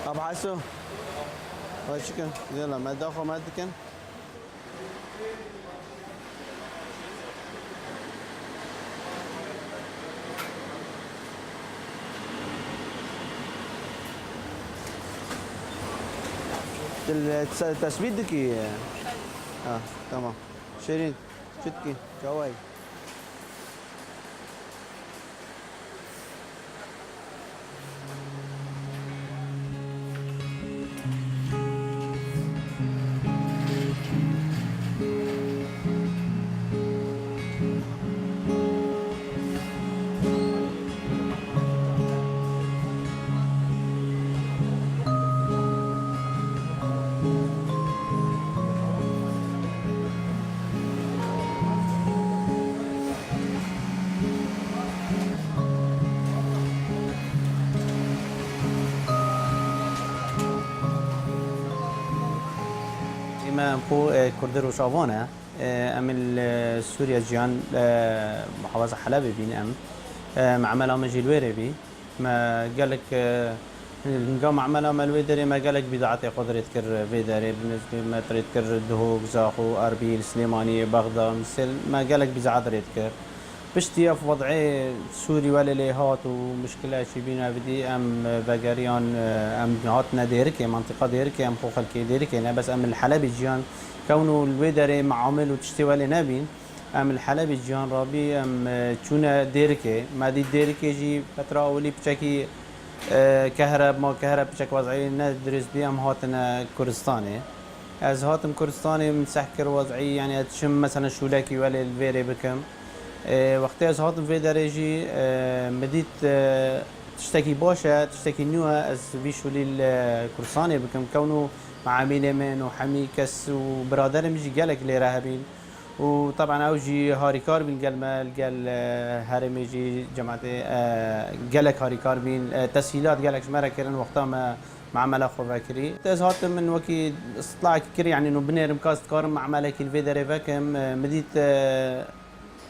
أبو حسو وشكن يلا ما داخل ما تكن التثبيت دكي تمام شيرين شتكي جواي ما مخو كردر وشافونا ام سوريا جيان محافظة حلب بين ام معمل مجي الويري بي ما قالك نقام معمل الويدري ما قالك بضاعتي قدرة كر فيدري بالنسبة ما تريد كر دهوك زاخو اربيل سليماني بغداد مثل ما قالك بضاعة تريد كر بشتي في وضعي سوري ولا ليهات ومشكلة شي بينا بدي ام بقريان ام هاتنا ديركي منطقة ديركي ام خو خلكي ديركي انا بس ام الحلبي جيان كونه الويدري معامل وتشتي ولا نبين ام الحلبي جيان رابي ام تشونا ديركي ما دي ديركي جي فترة اولي بشكي كهرب ما كهرب بشكل وضعي ندرس بي ام هاتنا كردستاني از هاتم كردستاني مسحكر وضعي يعني تشم مثلا شولاكي ولا الفيري بكم وقتی از هاتم في درجی مدید تشتكي باشا تشتكي نوها از بيشولي الكرساني بكم كونه معامل من وحمي كس وبرادر مجي قالك لي راهبين وطبعا اوجي هاريكار بين قال ما قال هرمي جي جماعتي قالك هاريكار بين تسهيلات قالك شمرة كرن وقتها ما معمل اخو فاكري تزهات من وكي استطلاع كري يعني انه بنير مكاست كارم معملك الفيدري فاكم مديت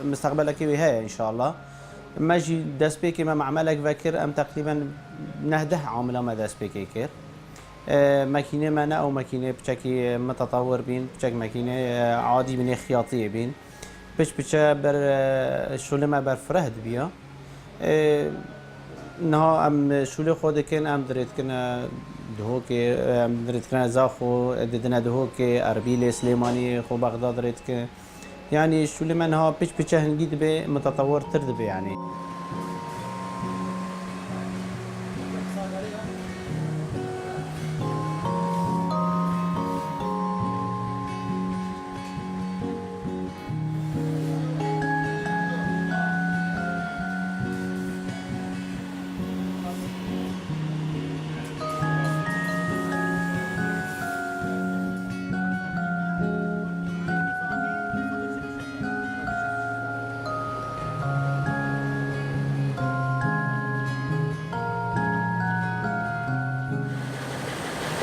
مستقبلك هي ان شاء الله ماجي داس بيكي ما معملك فاكر ام تقريبا نهده عامله ما داس بيكي كير ماكينه مانا او ماكينه بشكل متطور بين بشكل ماكينه عادي من خياطيه بين بش بر شولما بر فرهد بيا انها ام شولي خود كان ام دريت كنا دهوكي ام دريت كنا زاخو ددنا دهوكي اربيل سليماني خو بغداد دريت ك يعني شو لمن ها بيش هنجيد به متطور ترد به يعني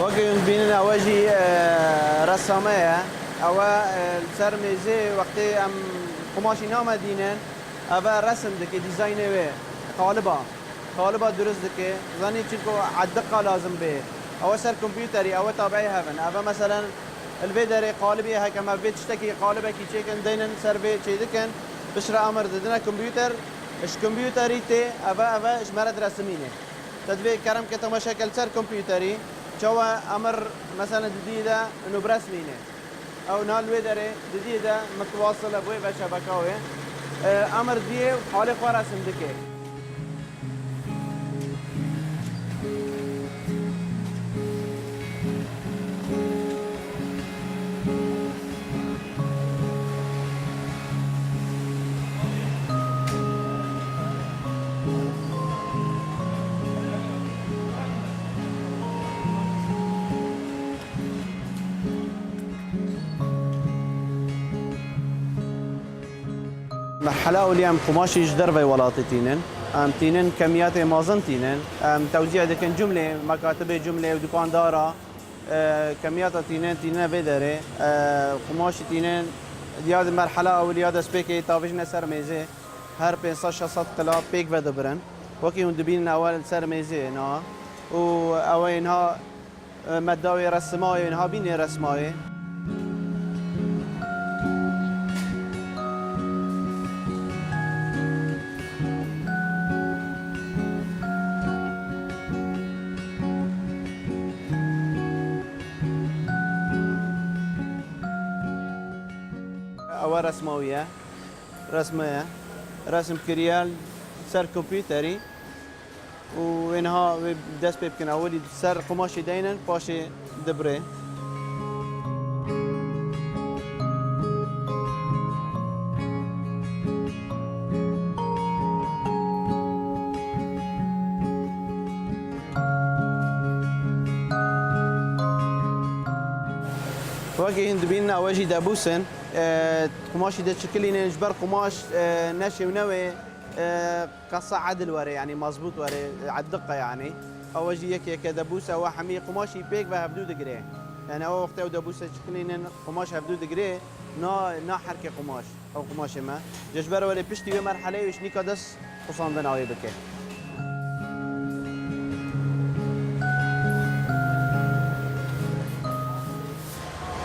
وقتی بینن آواجی رسامه او سرمزه وقتی ام قماشی نام دینن او رسم دکی دیزاینه و قالبا درست دکی زنی چیکو عدقه لازم به او سر کمپیوتری او تابعی هفن او مثلا الفيدري قالبي هيك ما بتشتكي قالبه كي تشيكن دينن سربي تشي دكن بشرا امر ددنا كمبيوتر اش كمبيوتري تي ابا اش مرد رسمينه تدبي كرم كتماشا كلتر كمبيوتري شوا امر مثلا جديده انه برسمينه او نال ويدري جديده متواصله بوي بشبكه امر دي حالي رسم دكي مرحلة أولية أم قماشي جدر في ولاتي تينن أم تينن كميات مازن تينن أم توزيع دكن جملة مكاتب جملة ودكان دارا كميات تينن في داري قماشي تينن دياد مرحلة أولية دس بيكي تافجنا سر ميزة هر 500 600 قلا بيك ودبرن وكي هندبين أول سر ميزة نا وأوينها مداوي رسماي إنها بيني رسماي أو رسموية رسمية رسم كريال سر كمبيوتري وإنها دست بيمكن أولي سر قماشي دينا باشي دبري واجي هند بينا واجي دابوسن قماشي ده شكلي نجبر قماش ناشي ونوي قصة عدل وري يعني مظبوط وري على الدقة يعني أو جي يك دابوسة وحمي قماشي بيك بهبدو دقري يعني أو وقت دابوسة شكلي قماش هبدو دقري نا حركة قماش أو قماش ما جبر وري بشتي مرحلة وش نيكادس قصان بناوي بكي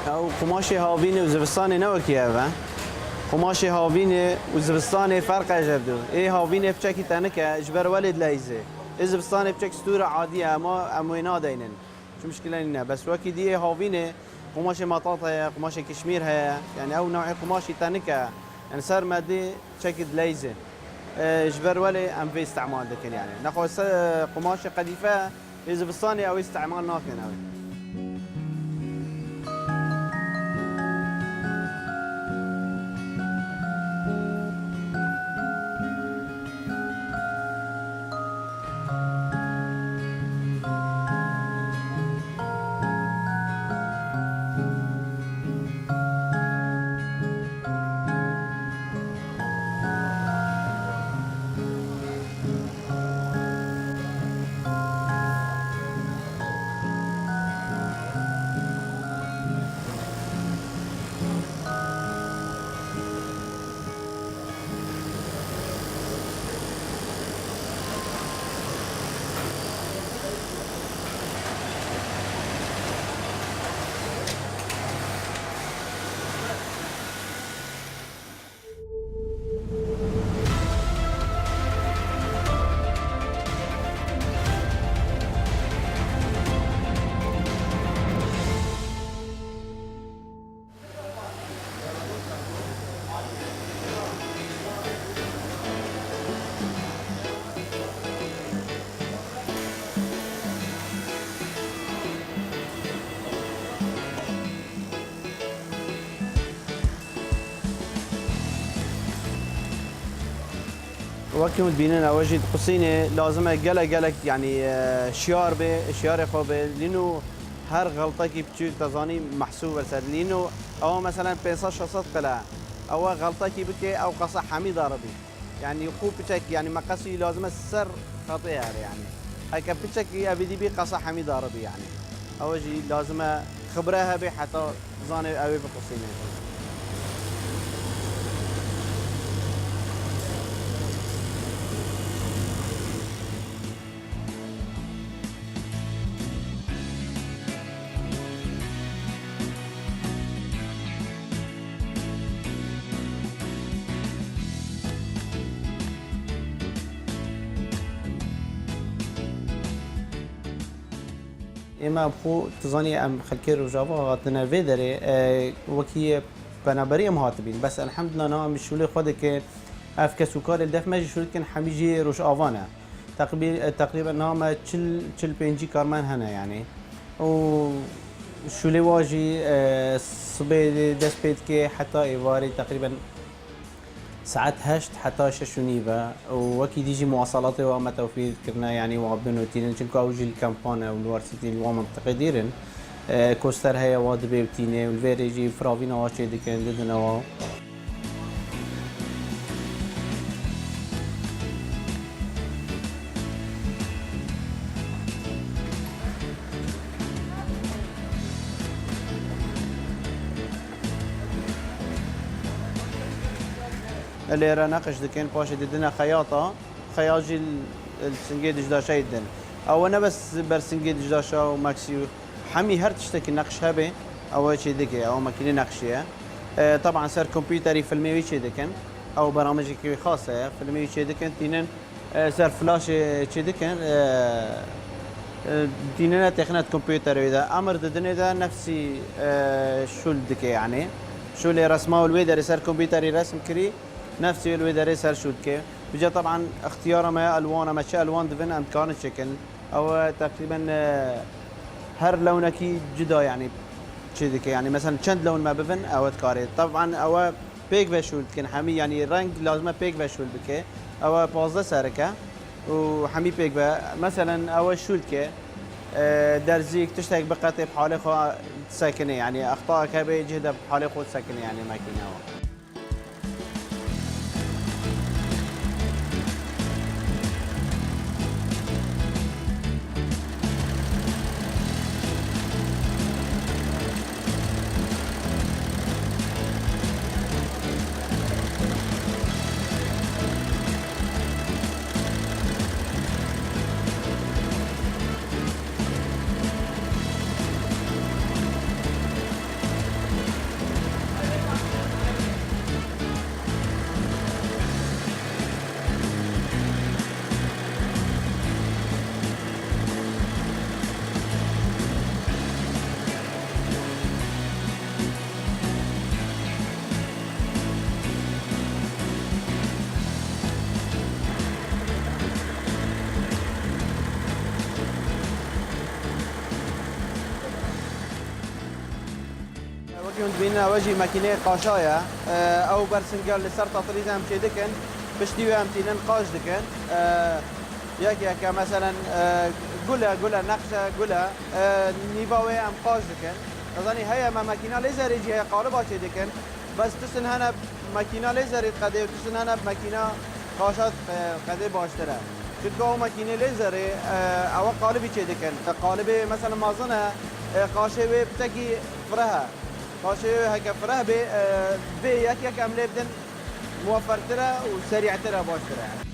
أو قماشي هاوبيني وزبستاني نوكي هذا قماشي هاوبيني وزبستاني فرق جبدو إيه هاوبيني بشكل تانكا جبر ولد ليزه الزبستاني بشكل ستورة عادية أما أموينا دينن شو مشكلة لنا بس وكي دي هاوبيني قماشي مطاطا قماشي كشمير هي يعني أو نوع قماشي تانكا يعني صار مادي بشكل ليزه جبر ولي أم في استعمال لكن يعني ناخذ قماشي قديفة الزبستاني أو استعمال ناكن أوي وكيف تبينين أوجد قصينة لازم جلك يعني شيار خوبه لأنه هر غلطة كي بتشوف تزاني محسوبة سر لأنه أو مثلا 15 قلعة أو غلطة كي بكي أو قصة حميد عربي يعني يقوب بتشك يعني مقصي لازم السر خطير يعني هاي كبتشك أبدي بي قصة حميد عربي يعني أوجي لازم خبرها به حتى زاني أوي بقصينة اما بخو تزاني ام خلكير وجافا هاتنا فيدري وكي بنابري ام هاتبين بس الحمد لله انا مش شولي خود که اف كسوكار الدف ماجي شولي كان حميجي روش افانا تقريبا نام تشل بينجي كارمان هنا يعني و شولي واجي صبي دست بيت كي حتى ايواري تقريبا ساعات هشت حتى ششونيبا وكي ديجي مواصلاتي وما توفير كرنا يعني وابنو تيرن چنكو اوجي الكامبانا والوارسيتي اللي منطقة ديرن كوستر هيا وادبي وتيني والفيريجي فرافينا واشي دي كان ددنا اللي راه ناقش دكين باشي ددنا خياطة خياجي السنجيد جدا شيدن او انا بس برسنجي دجاشا وماكسي حمي هر تشتكي نقش هبه او شي دكي او ماكينه نقشيه طبعا سر كمبيوتري فيلمي شي دكن او برامج خاصه فيلمي شي دكن تينن سر فلاش شي دكن ديننا تخنات كمبيوتر اذا امر ددني ده نفسي شو الدكي يعني شو اللي رسمه الويدر سر كمبيوتري رسم كري نفسي الويدر سر شو دكي بجا طبعا اختيار ما الوان ما شاء الوان دفن امكان شكل او تقريبا هر لونكي جدا يعني شدك يعني مثلا چند لون ما بفن او تكاري طبعا او بيك فيشول كن حمي يعني رنگ لازمه بيك فيشول بك او 15 سركه وحمي بيك مثلا او شول كه درزيك تشتاق بقطع بحاله خو ساكنه يعني اخطائك هبه جهده بحاله خو ساكنه يعني ماكينه وكيون بينا وجي ماكينه قاشايا او برسنجال لسر تطريز هم شي دكن بشتيو هم تينن قاش دكن ياك مثلا قولا نقشه قولا نيفاوي هم قاش دكن اظني هي ما ماكينه ليزر يجي هي قالبا شي دكن بس تسن هنا ماكينه ليزر قدي وتسن هنا بماكينه قاشات قدي باشتره شتقو ماكينه ليزر او قالبي شي دكن قالبي مثلا مازنه قاشه بتجي فرها قاشه هكا فرح بي يك عمليه بدن موفر ترى وسريع ترى باش ترى يعني.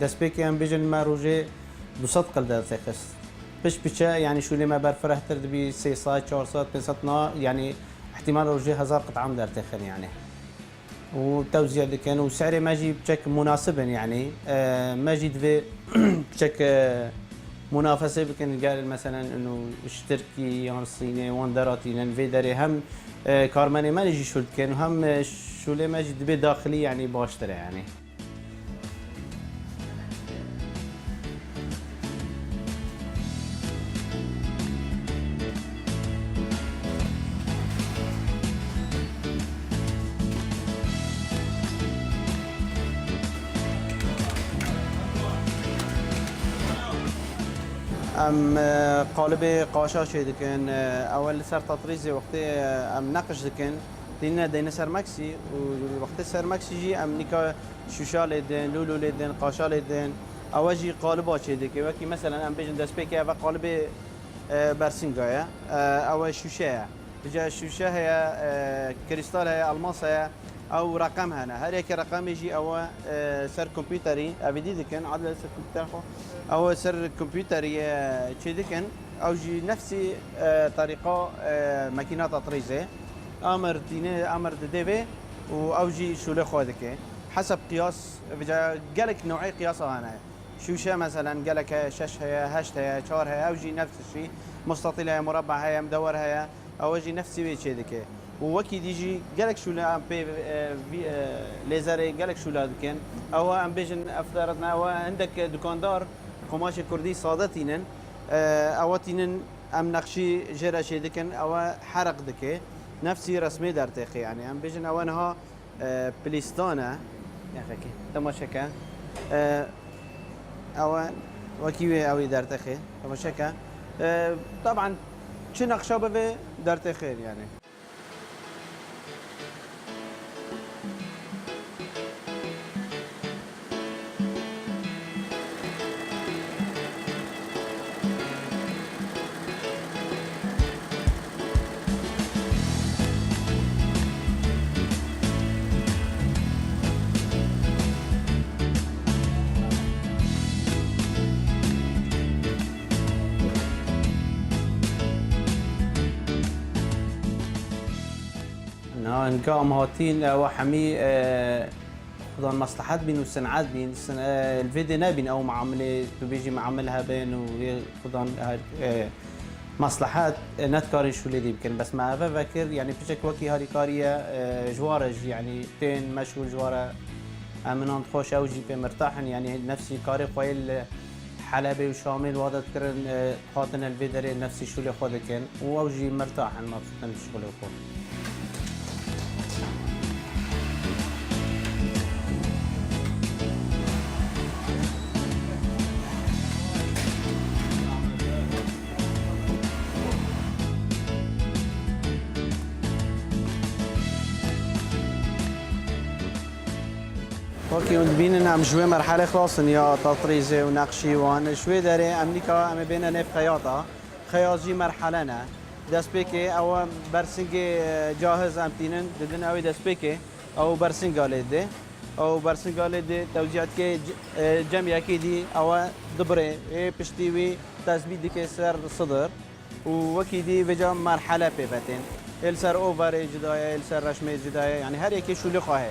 دسبيكي ام بيجن ما روجي بصدق الدرس بش بشا يعني شو اللي ما برفره ترد بي 6 ساعات 4 ساعات 5 يعني احتمال روجي 1000 قطعه مدار تخن يعني وتوزيع اللي كان وسعره ماجي بشكل مناسبا يعني ماجي دفي بشكل منافسه بكن قال مثلا انه اشتركي يعني الصيني واندراتي لان في داري هم كارماني ما نجي شو كان وهم شو اللي ماجي دفي داخلي يعني باشتري يعني ام قالب قاشا شي دكن اول سر تطريزي وقتي ام نقش دكن دينا دينا سر ماكسي ووقت سر ماكسي جي ام نيكا شوشا لدن لولو لدن قاشا لدن اواجي قالبا شي دكي وكي مثلا ام بيجن دسبيكي اوا قالب برسنجايا او شوشا بجا الشوشة هي كريستال هي الماس هي او رقم هنا هر يك رقم يجي او سر كمبيوتري ابدي دكن عدل سر كمبيوتر او سر كمبيوتري تشي دكن او جي نفسي طريقه ماكينات تطريزه امر دينه امر ديفي او جي شو خودك حسب قياس بجا قالك نوعي قياسها هنا شوشه مثلا قالك شش هي هشت هي شار هي او جي نفس الشيء مستطيل هي مربع هي مدور هي او جي نفسي بيتشي دكي ووكي ديجي قالك شو لا ام بي ليزر قالك شو لا دكن او ام بيجن افترضنا او عندك دكاندار قماش كردي صادتينن او تينن ام نقشي جرا شي دكن او حرق دكي نفسي رسمي درتقي يعني ام بيجن او انها بليستانا يا اخي تماشكا او وكي او درتقي تماشكا طبعا چه نقشه به درت خیر يعني. انقا مهاتين وحمي خدان مصلحات بين وصناعات بين الفيديو نابين او معامله بيجي معاملها بين وخدان مصلحات نتكاري شو اللي يمكن بس ما فكر يعني بشكل وكي هاري كاريه جوارج يعني تين مشغول جواره امنان خوش او جي مرتاحن يعني نفسي كاري قويل حلبي وشامل وهذا تكرن خاطن الفيدري نفسي شو اللي خود كان واوجي مرتاحن مبسوطن بالشغل الخود اوكي ونبين نعم شوي مرحله خلاص يا تطريزه ونقشي وان شوي داري امريكا ام بين نف خياطه خياطي مرحلنا دسبيكي او برسنجي جاهز امتينن ددن او دسبيكي او برسنجاليدي او برسنجاليدي توزيعات كي جميع كيدي او دبري بشتيوي تثبيت ديك سر صدر وكيدي بجا مرحله بيفتين السر اوفر جدايه السر رشمه جدايه يعني هر يكي شو اللي خواهي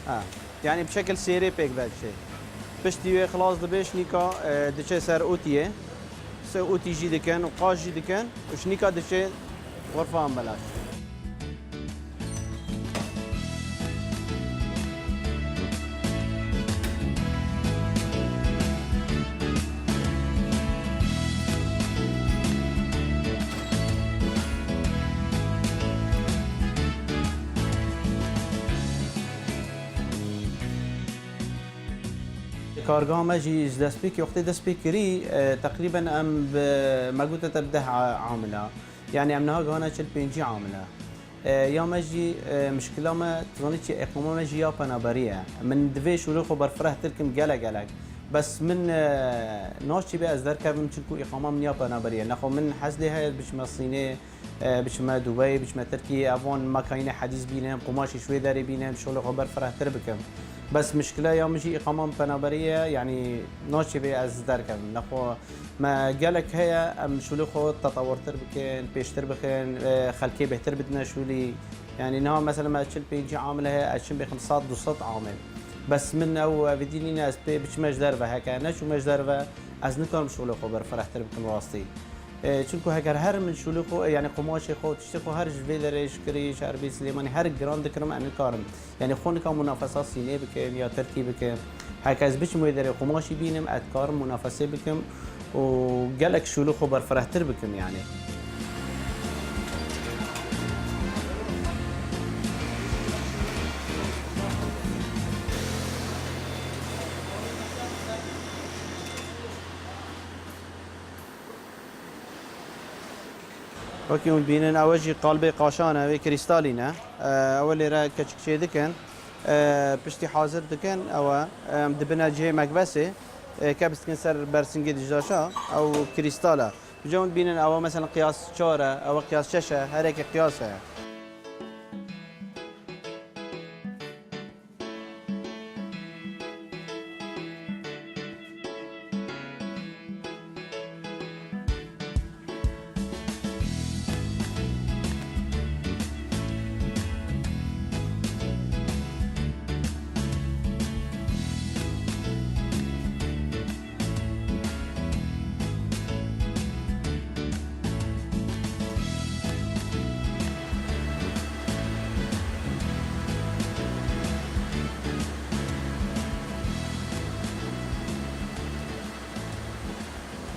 يعني يعني بشكل سيري بيك بعد شيء بشتي خلاص دبيش نيكا دشي سر اوتيه سر اوتي جي دكان وقاش جي دكان وش نيكا دشي غرفه بلاش کارگاه ماجی دستپیک وقتی دستپیکری تقریبا ام ما قلت تبدأ عامله يعني امنها جانا چل بينجي عامله يا ماجي مشكله ما تظني شيء اقامه ماجي يا بنابريه من دفيش ولو خبر فرح تلكم جلق بس من ناشي بي ازدر كم تشكو اقامه من يا بنابريه نخو من حزلي هاي بش مصينه بش ما دبي بش ما تركيا افون ما كاينه حديث بينهم قماشي شوي داري بينهم شغل خبر فرح تربكم بس مشكلة يوم يجي إقامة بنابرية يعني ناشي بي از دركم نخو ما قالك هي أم شو خو تطور تربكين بيش تربكين خلكي بهتر بدنا شو لي يعني نها مثلا ما تشل بيجي عامل هي أشم بخمسات دوسات عامل بس من أو بديني ناس بيش مجدرفة هكا نشو مجدرفة از نكرم شو خو برفرح تربكين راستي چونکو هگر هر من شلو خو يعني قماش خو تشتي خو هر جویلرش کری شربی سلیمانی هر گراند کرم ان کارم يعني خون کا منافسات سینه بکم یا ترکیب بکم هکاز بچ مویدر قماشی بینم ادکار منافسه بکم و گلک شلو خو برفرهتر بکم يعني اوكي ونبينن اوجي قالبي قاشانه في كريستالينا اول را كشكشي دكن بشتي حاضر دكن او دبنا جي مكبسه كبس كنسر برسنجي دجاشا او كريستالا جون بينن او مثلا قياس شاره او قياس شاشه هريك قياسه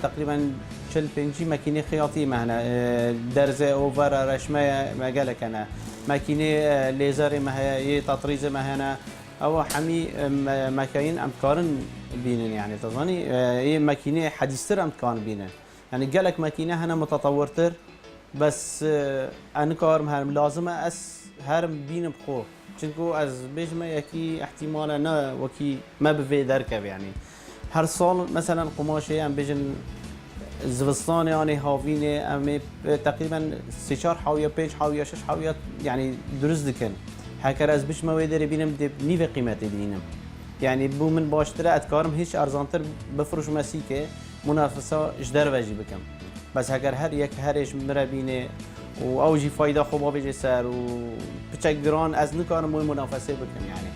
تقريبا شل بنجي ماكينه خياطيه معنا درزه اوفر رشمه ما قالك انا ماكينه ليزر ما هي تطريز ما هنا او حمي ماكاين امكارن بينن يعني تظني هي ماكينه حديثه امكان بينن يعني قالك ماكينه هنا متطورتر بس انكار مهم لازم اس هرم بين بخو چونكو از بيجما يكي احتمالا نا وكي ما بفي دركب يعني هر سال مثلا قماشه ام بيجن زوستان يعني هاوینه ام تقریبا 3 حاویه 5 حاویه 6 حاویه يعني درست دکن هکر از بش مویدر بینم دی نیو قیمت بینم يعني بو من باشتره ادکارم هیچ ارزانتر بفروش مسیکه منافسه اجدر وجی بکم بس هکر هر یک هرش مربینه و اوجی فایده خوب بیش سر و بچه گران از نکارم موی منافسه بکن یعنی